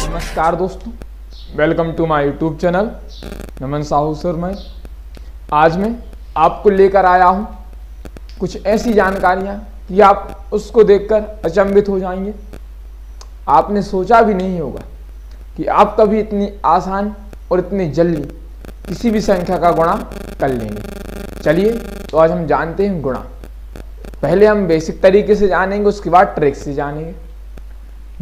नमस्कार दोस्तों, welcome to my YouTube channel Naman Sahu sir. मैं आज मैं आपको लेकर आया हूं कुछ ऐसी जानकारियां कि आप उसको देखकर अचंभित हो जाएंगे। आपने सोचा भी नहीं होगा कि आप कभी इतनी आसान और इतनी जल्दी किसी भी संख्या का गुणा कर लेंगे। चलिए तो आज हम जानते हैं गुणा। पहले हम बेसिक तरीके से जानेंगे, उसके बाद ट्रिक से जानेंगे।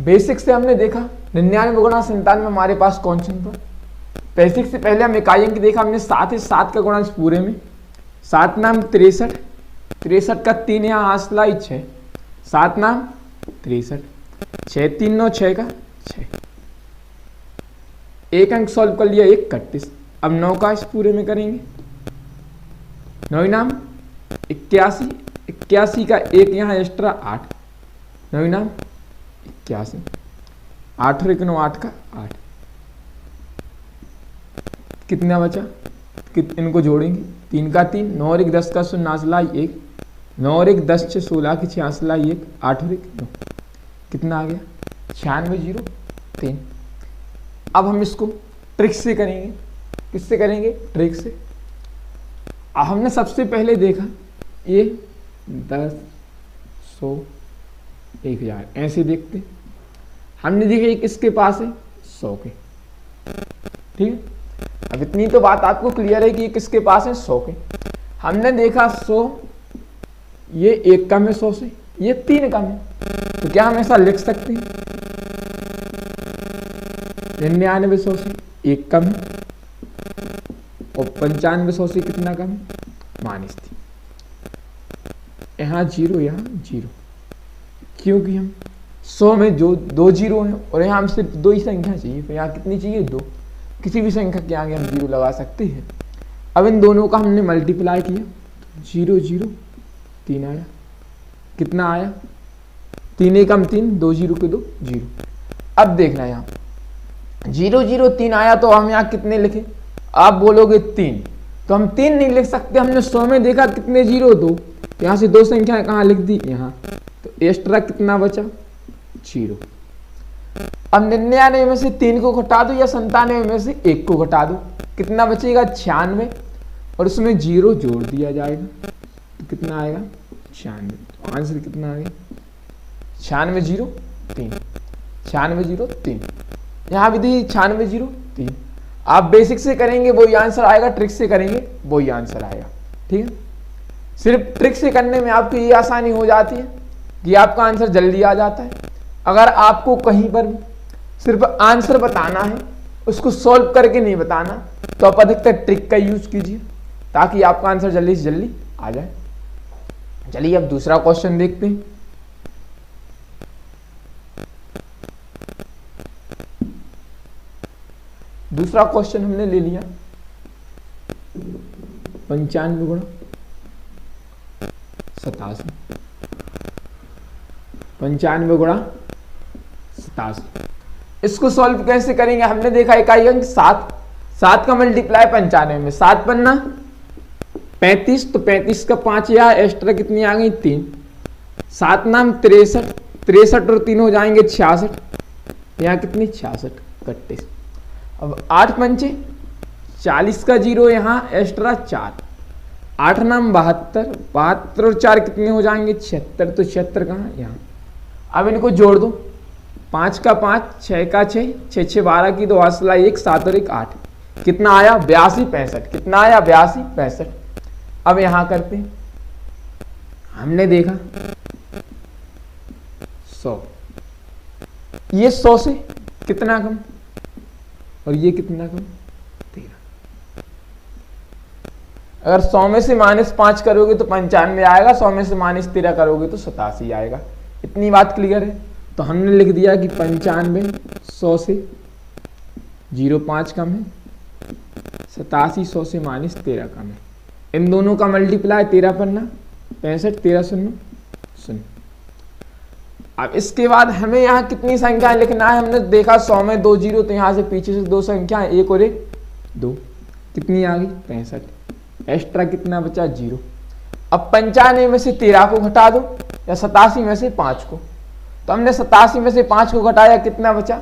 बेसिक से हमने देखा 99 गुणा 97 हमारे पास कॉन्स्टेंट था। बेसिक से पहले हम इकाई अंक देखा हमने 7 है, 7 का गुणा इस पूरे में 7 नाम 63, 63 का 3 यहाँ हासिल 6, 7 नाम 63, 6 3 9 6 का 6। एक अंक सॉल्व कर लिया 1 31। अब 9 का इस पूरे में करेंगे 9 नाम 81, 81 का 1 यहाँ एक्स्ट्रा 8, 9 नाम 81, 8 और 1 9 8 का 8। कितना बचा? इनको जोड़ेंगे 3 का 3, 9 और 1 10 का 0 हासिल 1, 9 और 1 10 6 16 की 6 हासिल 1, 8 और 1 9। कितना आ गया? 96 0 3। अब हम इसको ट्रिक से करेंगे। किससे करेंगे? ट्रिक से। अब हमने सबसे पहले देखा ये 10 100 1000 ऐसे देखते। हमने देखा ये किसके पास है? 100 के। ठीक है, अब इतनी तो बात आपको क्लियर है कि ये किसके पास है? 100 के। हमने देखा 100 ये 1 कम है 100 से, ये 3 कम है, तो क्या हम ऐसा लिख सकते हैं 99 100 से 1 कम है और 95 100 से कितना कम है? -3। यहाँ 0 यहाँ 0, क्योंकि हम 100 में जो 2 जीरो हैं और यहाँ हम सिर्फ 2 ही संख्या चाहिए, तो यहाँ कितनी चाहिए? 2। किसी भी संख्या के आगे हम 0 लगा सकते हैं। अब इन दोनों का हमने मल्टीप्लाई किया, 0 0 3 आया। कितना आया? 3 1 3, 2 0 के 2 0। अब देखना यहाँ 0 0 3 आया, तो हम यहाँ कितने लिखे? आप बोलोगे 3, तो हम 3 नहीं लिख सकते। हमने 100 में देखा कितने 0 2, यहाँ से 2 संख्याएं कहाँ लिख दी? यहाँ। तो एक्स्ट्रा कितना बचा? 0। अब 99 में से 3 को घटा दो या 97 में से 1 को घटा दो, कितना बचेगा? 96, और उसमें 0 जोड़ दिया जाएगा, तो कितना आएगा? 96। तो आंसर कितना आ गया? 96 0 3, 96 0 3। यहाँ भी दी 96 0 3। आप बेसिक से करेंगे वही आंसर आएगा, ट्रिक से करेंगे वही आंसर आएगा। ठीक है, सिर्फ ट्रिक से करने में आपको ये आसानी हो जाती है कि आपका आंसर जल्दी आ जाता है। अगर आपको कहीं पर भी सिर्फ आंसर बताना है, उसको सॉल्व करके नहीं बताना, तो आप अधिकतर ट्रिक का यूज कीजिए ताकि आपका आंसर जल्दी से जल्दी आ जाए। चलिए अब दूसरा क्वेश्चन देखते हैं। दूसरा क्वेश्चन हमने ले लिया 95 गुणा 87, 95 गुणा 87। इसको सॉल्व कैसे करेंगे? हमने देखा इकाई अंक 7, 7 का मल्टीप्लाई 95 में, 7 पन्ना 35, तो 35 का 5 यहाँ एक्स्ट्रा कितनी आ गई? 3, 7 नाम 63, 63 और 3 हो जाएंगे 66, यहाँ कितनी? 66 31। अब 8 पंचे 40 का 0 यहाँ एक्स्ट्रा 4, 8 नाम 72, 72 और 4 कितने हो जाएंगे? 76, तो 76 कहाँ? यहाँ। अब इनको जोड़ दो, 5 का 5, 6 का 6, 6 6 12 की 2 हासिल 1, 7 और 1 8। कितना आया? 82 65। कितना आया? 82 65। अब यहाँ करते हैं। हमने देखा 100, ये 100 से कितना कम और ये कितना कम? 13। अगर 100 में से -5 करोगे तो 95 आएगा, 100 में से -13 करोगे तो 87 आएगा। इतनी बात क्लियर है। तो हमने लिख दिया कि 95 100 से 0.5 कम है, 87 100 से -13 कम है। इन दोनों का मल्टीप्लाई 13 पन्ना 65, 13 0 0। अब इसके बाद हमें यहाँ कितनी संख्याएं लिखना है? हमने देखा 100 में 2 जीरो, तो यहाँ से पीछे से 2 संख्याएं, 1 और 1 2, कितनी आ गई? 65। एक्स्ट्रा कितना बचा? 0। अब 95 में से 13 को घटा दो या 87 में से 5 को। तो हमने 87 में से 5 को घटाया, कितना बचा?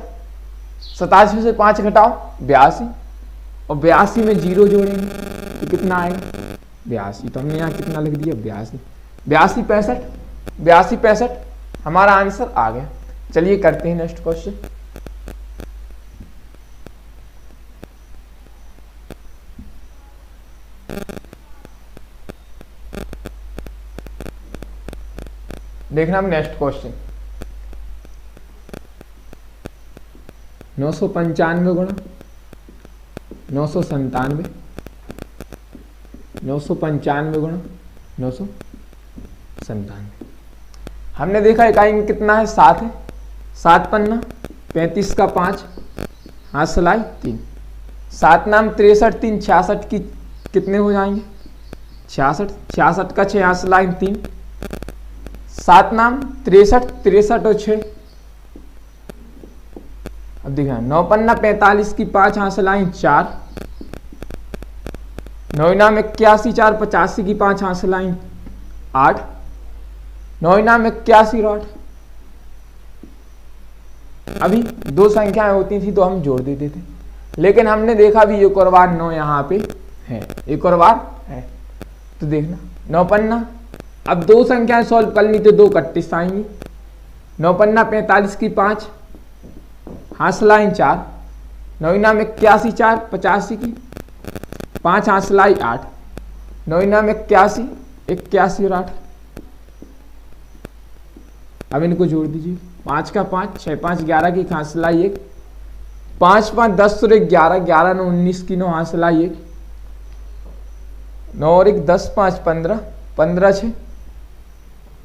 87 में से 5 घटाओ 82, और 82 में 0 जोड़ेंगे तो कितना आएगा? 82। तो हमने यहाँ कितना लिख दिया? 82। 82 65, 82 65 हमारा आंसर आ गया। चलिए करते हैं नेक्स्ट क्वेश्चन। देखना हम नेक्स्ट क्वेश्चन। 995 गुणा 997, 995 गुणा 997। हमने देखा इकाई में कितना है? 7 है। 7 पन्ना 35 का 5, हाथ सिलाई 3। 7 नाम 63, 3 66 की कितने हो जाएंगे? 66। 66 का 6, हाथ सिलाई 3। 7 नाम 63, 63 और 6। अब देखा 9 पन्ना 45 की 5, हाथ सिलाई 4। 9 नाम 81, 4 85 की 5, हाथ सिलाई 8। 9 नाम 81 और 8। अभी दो संख्याएं होती थी तो हम जोड़ देते थे, लेकिन हमने देखा भी एक और बार 9 यहाँ पे है, एक और बार है। तो देखना 9 पन्ना, अब दो संख्याएं सॉल्व करनी तो 2 इकट्ठे आएंगी। 9 पन्ना 45 की 5, हाथ सिलाई 4। 9 नाम 81, 4 85 की 5, हाथ सिलाई 8। 9 नाम 81, 81 और 8। अब इनको जोड़ दीजिए। 5 का 5, 6 5 11 की हाथ सिलाई 1। 5 5 10 और 11, 11 9 19 की 9, हाथ सिलाई 1। 9 और 1 10, 5 15, 15 6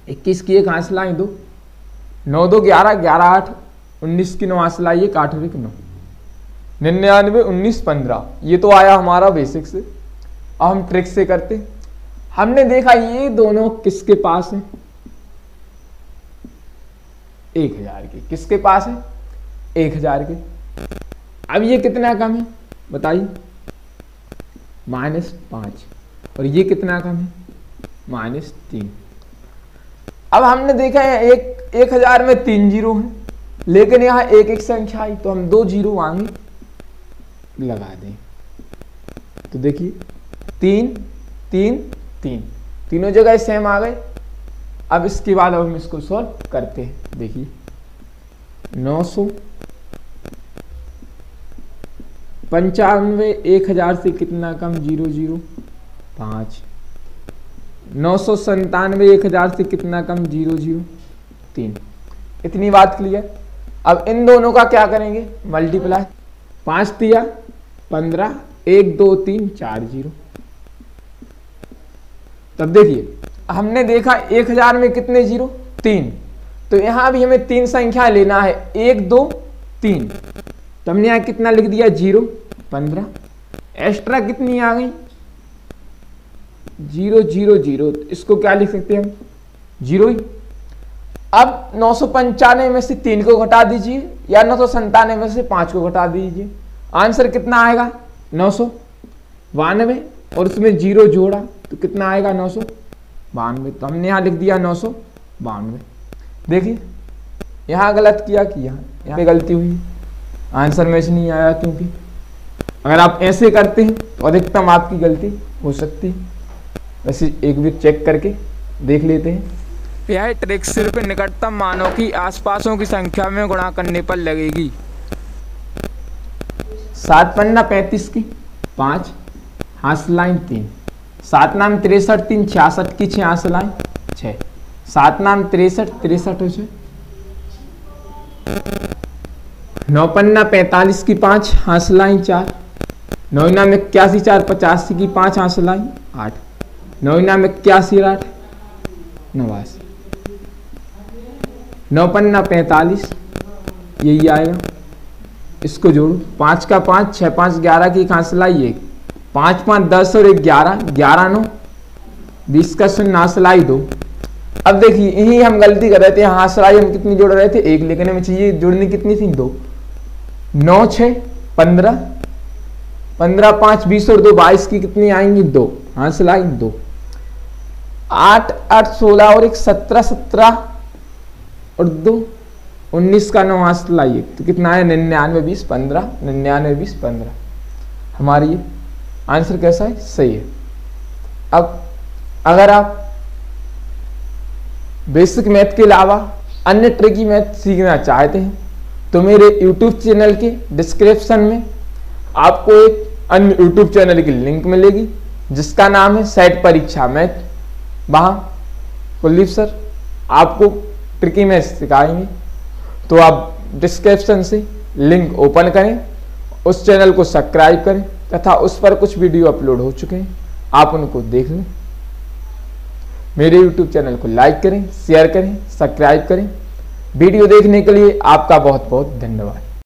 21 की 1, हाथ सिलाई 2। 9 2 11, 11 8 19 की 9, हाथ सिलाई 1, 8 और 1 9। 99 19 15। ये तो आया हमारा बेसिक से। अब हम ट्रिक से करते। हमने देखा ये दोनों किसके पास है? 1000 के। किसके पास है? 1000 के। अब ये कितना कम है बताइए? -5। और ये कितना कम है? -3। अब हमने देखा है 1000 में 3 जीरो है, लेकिन यहाँ एक एक संख्या आई तो हम 2 जीरो आगे लगा दें। तो देखिए 3 3 3, तीनों जगह सेम आ गए। अब इसके बाद अब हम इसको सॉल्व करते हैं। देखिए 995 1000 से कितना कम? 0 0 5। 997 1000 से कितना कम? 0 0 3। इतनी बात क्लियर। अब इन दोनों का क्या करेंगे? मल्टीप्लाई। 5 दिया 15, 1 2 3 4 0। तब देखिए हमने देखा 1000 में कितने जीरो? 3। तो यहां भी हमें 3 संख्या लेना है, 1 2 3। तो हमने यहां कितना लिख दिया? 0 15। एक्स्ट्रा कितनी आ गई? 0 0 0। इसको क्या लिख सकते हैं हम? 0 ही। अब 995 में से 3 को घटा दीजिए या 997 में से 5 को घटा दीजिए। आंसर कितना आएगा? 992। और उसमें 0 जोड़ा तो कितना आएगा? 992। तो हमने यहाँ लिख दिया 992। देखिए यहाँ गलत किया कि यहाँ पे गलती हुई, आंसर मैच नहीं आया। क्योंकि अगर आप ऐसे करते हैं तो अधिकतम आपकी गलती हो सकती है। वैसे एक बार चेक करके देख लेते हैं। यह ट्रिक सिर्फ निकटतम मानों की आसपासों की संख्या में गुणा करने पर लगेगी। 7 पन्ना 35 की 5, हाथ सिलाई 3। 7 नाम 63, 3 66 की 6, हाथ सिलाई 6। 7 नाम 63 63 हो 6। 9 पन्ना 45 की 5, हाथ सिलाई 4। 9 नाम 81 4 85 की 5, हाथ सिलाई 8। 9 नाम 81 8 89। 9 पन्ना 45, यही आएगा। इसको जोड़ो। 5 का 5, 6 5 11 की हाथ सिलाई 1। 5 5 10 और 1 11, 11 9 20 का 0, हाथ सिलाई 2। अब देखिए यही हम गलती कर रहे थे। हाथ सिलाई हम कितनी जोड़ रहे थे? 1, लेकिन हमें चाहिए जोड़नी कितनी थी? 2। 9 6 15, 15 5 20 और 2 22 की कितनी आएंगी? 2, हाथ सिलाई 2। 8 8 16 और एक 17 17 और 2 19 का 9 हाथ लाइए तो कितना है 99 20 15 99 20 15। हमारी ये आंसर कैसा है, सही है। अब अगर आप बेसिक मैथ के अलावा अन्य ट्रिकी मैथ सीखना चाहते हैं तो मेरे YouTube चैनल के डिस्क्रिप्शन में आपको एक अन्य YouTube चैनल की लिंक मिलेगी जिसका नाम है सेट परीक्षा मैथ। वहाँ कुलदीप सर आपको ट्रिकी मैथ सिखाएंगे, तो आप डिस्क्रिप्शन से लिंक ओपन करें, उस चैनल को सब्सक्राइब करें तथा उस पर कुछ वीडियो अपलोड हो चुके हैं, आप उनको देख लें। मेरे YouTube चैनल को लाइक करें, शेयर करें, सब्सक्राइब करें। वीडियो देखने के लिए आपका बहुत बहुत धन्यवाद।